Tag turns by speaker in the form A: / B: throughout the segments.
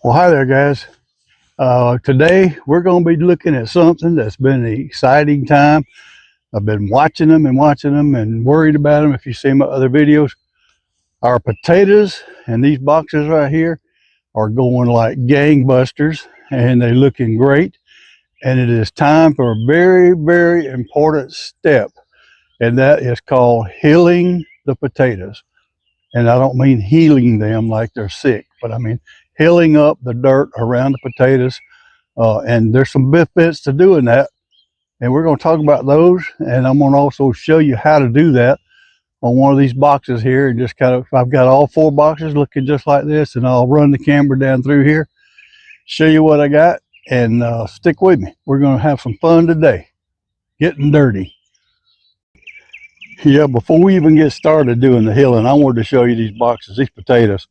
A: Well, hi there, guys. Today we're going to be looking at something that's been an exciting time. I've been watching them and worried about them. If you see my other videos, our potatoes and these boxes right here are going like gangbusters, and they're looking great. And it is time for a very, very important step, and that is called healing the potatoes. And I don't mean healing them like they're sick, but I mean healing up the dirt around the potatoes. And there's some benefits to doing that, and we're going to talk about those. And I'm going to also show you how to do that on one of these boxes here. And just kind of, I've got all 4 boxes looking just like this, and I'll run the camera down through here, show you what I got, and stick with me. We're going to have some fun today, getting dirty. Yeah, before we even get started doing the healing, I wanted to show you these boxes, these potatoes.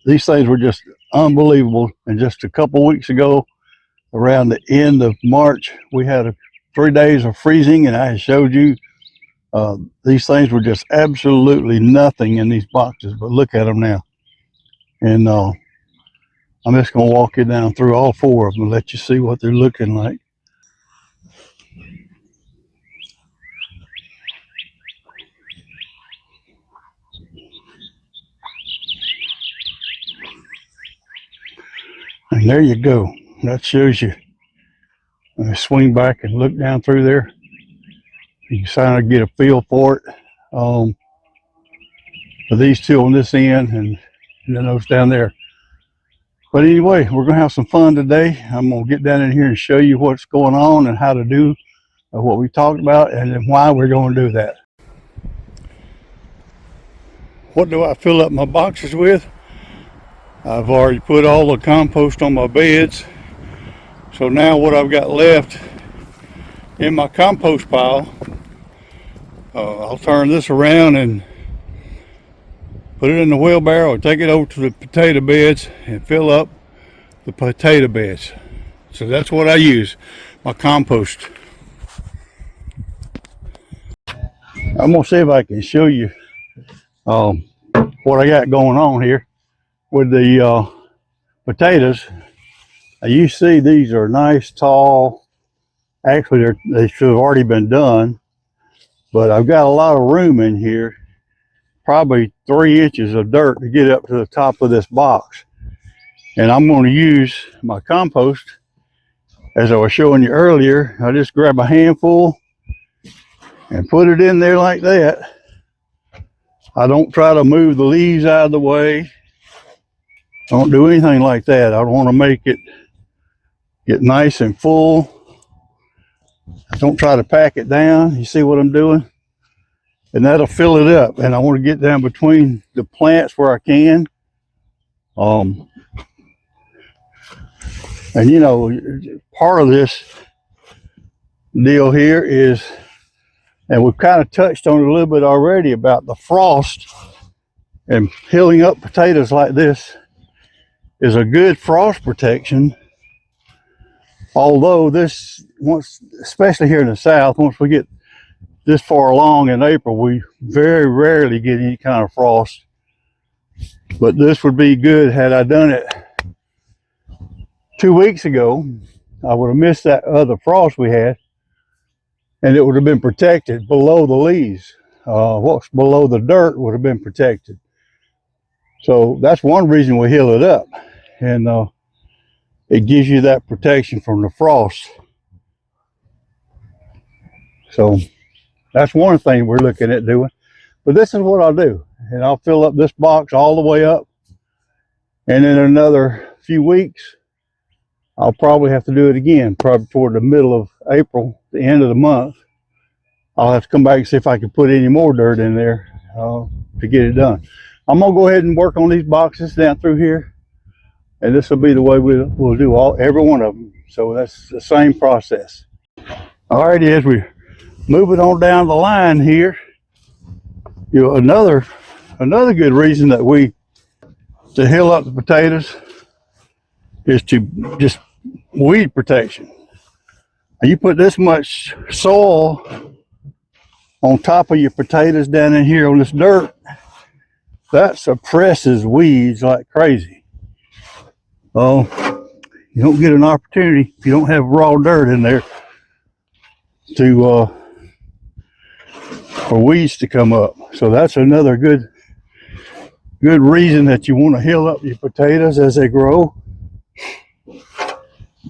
A: These things were just unbelievable. And just a couple weeks ago, around the end of March, we had 3 days of freezing, and I showed you these things were just absolutely nothing in these boxes, but look at them now. And I'm just going to walk you down through all 4 of them and let you see what they're looking like. And there you go. That shows you. Let me swing back and look down through there. You can kind of get a feel for it. For these 2 on this end, and then those down there. But anyway, we're going to have some fun today. I'm going to get down in here and show you what's going on and how to do what we talked about, and then why we're going to do that. What do I fill up my boxes with? I've already put all the compost on my beds. So now what I've got left in my compost pile, I'll turn this around and put it in the wheelbarrow, take it over to the potato beds and fill up the potato beds. So that's what I use, my compost. I'm gonna see if I can show you what I got going on here with the potatoes. You see these are nice, tall. Actually, they should have already been done, but I've got a lot of room in here, probably 3 inches of dirt to get up to the top of this box. And I'm going to use my compost, as I was showing you earlier. I just grab a handful and put it in there like that. I don't try to move the leaves out of the way. I don't do anything like that. I want to make it get nice and full. I don't try to pack it down. You see what I'm doing? And that'll fill it up. And I want to get down between the plants where I can. And you know, part of this deal here is, and we've kind of touched on it a little bit already, about the frost. And healing up potatoes like this is a good frost protection. Although this, once, especially here in the South, once we get this far along in April, we very rarely get any kind of frost. But this would be good. Had I done it 2 weeks ago, I would have missed that other frost we had, and it would have been protected below the leaves. What's below the dirt would have been protected. So that's one reason we heal it up, and it gives you that protection from the frost. So that's one thing we're looking at doing. But this is what I'll do, and I'll fill up this box all the way up, and in another few weeks I'll probably have to do it again, probably toward the middle of April, the end of the month. I'll have to come back and see if I can put any more dirt in there to get it done. I'm gonna go ahead and work on these boxes down through here, and this will be the way we'll do every one of them. So that's the same process. All right, as we move it on down the line here, you know, another good reason that to heal up the potatoes is to just weed protection. You put this much soil on top of your potatoes down in here on this dirt, that suppresses weeds like crazy. You don't get an opportunity if you don't have raw dirt in there to for weeds to come up. So that's another good reason that you want to hill up your potatoes as they grow.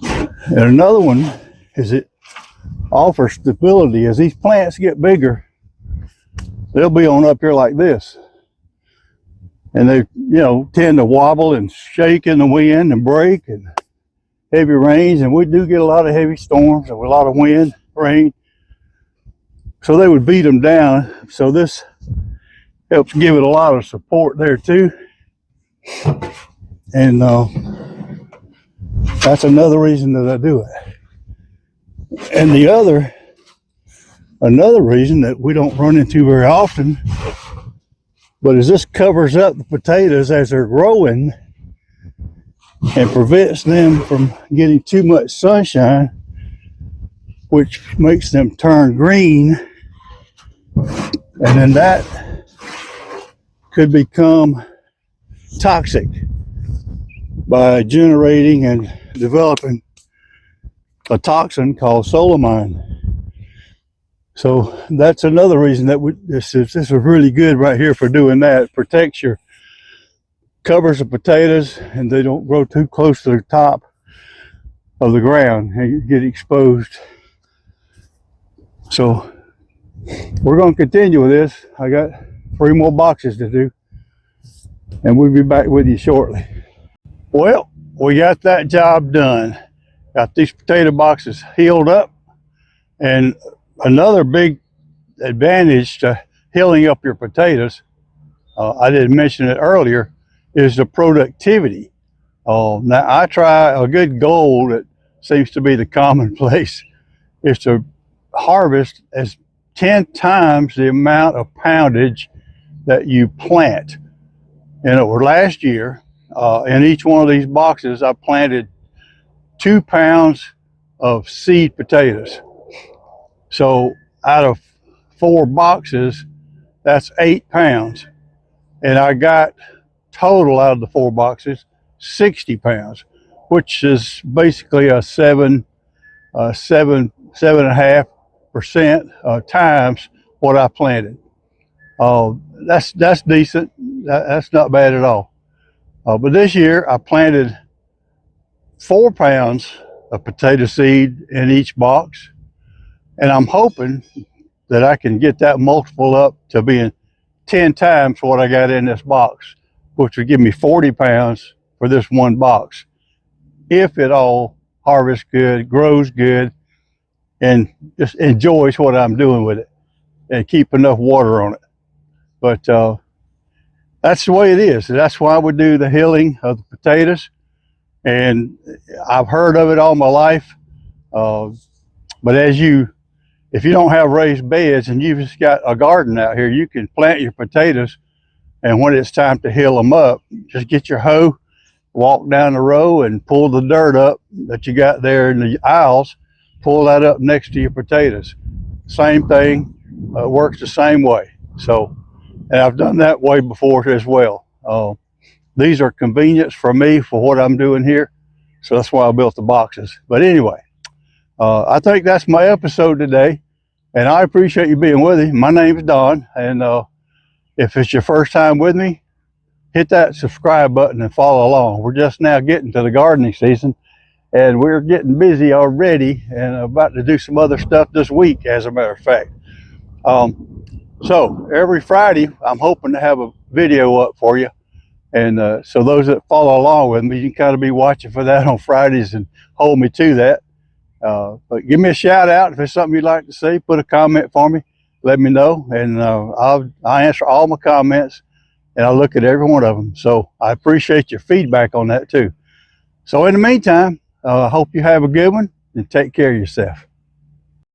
A: And another one is it offers stability. As these plants get bigger, they'll be on up here like this, and they tend to wobble and shake in the wind and break and heavy rains, and we do get a lot of heavy storms and a lot of wind, rain, so they would beat them down. So this helps give it a lot of support there too, and that's another reason that I do it. And another reason that we don't run into very often, but is this covers up the potatoes as they're growing and prevents them from getting too much sunshine, which makes them turn green, and then that could become toxic by generating and developing a toxin called solanine. So that's another reason that this is really good right here for doing that. It protects your covers the potatoes and they don't grow too close to the top of the ground and you get exposed. So we're going to continue with this. I got 3 more boxes to do, and we'll be back with you shortly. Well, we got that job done. Got these potato boxes healed up, and another big advantage to healing up your potatoes, I didn't mention it earlier, is the productivity. Now I try a good goal that seems to be the commonplace is to harvest as 10 times the amount of poundage that you plant. And over last year, in each one of these boxes, I planted 2 pounds of seed potatoes. So out of 4 boxes, that's 8 pounds. And I got total out of the 4 boxes, 60 pounds, which is basically a 7.5% times what I planted. That's decent. That's not bad at all. But this year I planted 4 pounds of potato seed in each box, and I'm hoping that I can get that multiple up to being 10 times what I got in this box, which would give me 40 pounds for this one box, if it all harvests good, grows good, and just enjoys what I'm doing with it and keep enough water on it. But that's the way it is. That's why we do the hilling of the potatoes, and I've heard of it all my life. But if you don't have raised beds and you've just got a garden out here, you can plant your potatoes, and when it's time to hill them up, just get your hoe, walk down the row and pull the dirt up that you got there in the aisles, pull that up next to your potatoes. Same thing, works the same way. So, and I've done that way before as well. These are convenience for me for what I'm doing here, so that's why I built the boxes. But anyway, I think that's my episode today, and I appreciate you being with me. My name is Don, and if it's your first time with me, hit that subscribe button and follow along. We're just now getting to the gardening season, and we're getting busy already and about to do some other stuff this week, as a matter of fact. So every Friday, I'm hoping to have a video up for you. And so those that follow along with me, you can kind of be watching for that on Fridays and hold me to that. But give me a shout out if there's something you'd like to see. Put a comment for me. Let me know, and I'll answer all my comments, and I'll look at every one of them. So I appreciate your feedback on that too. So in the meantime, I hope you have a good one and take care of yourself.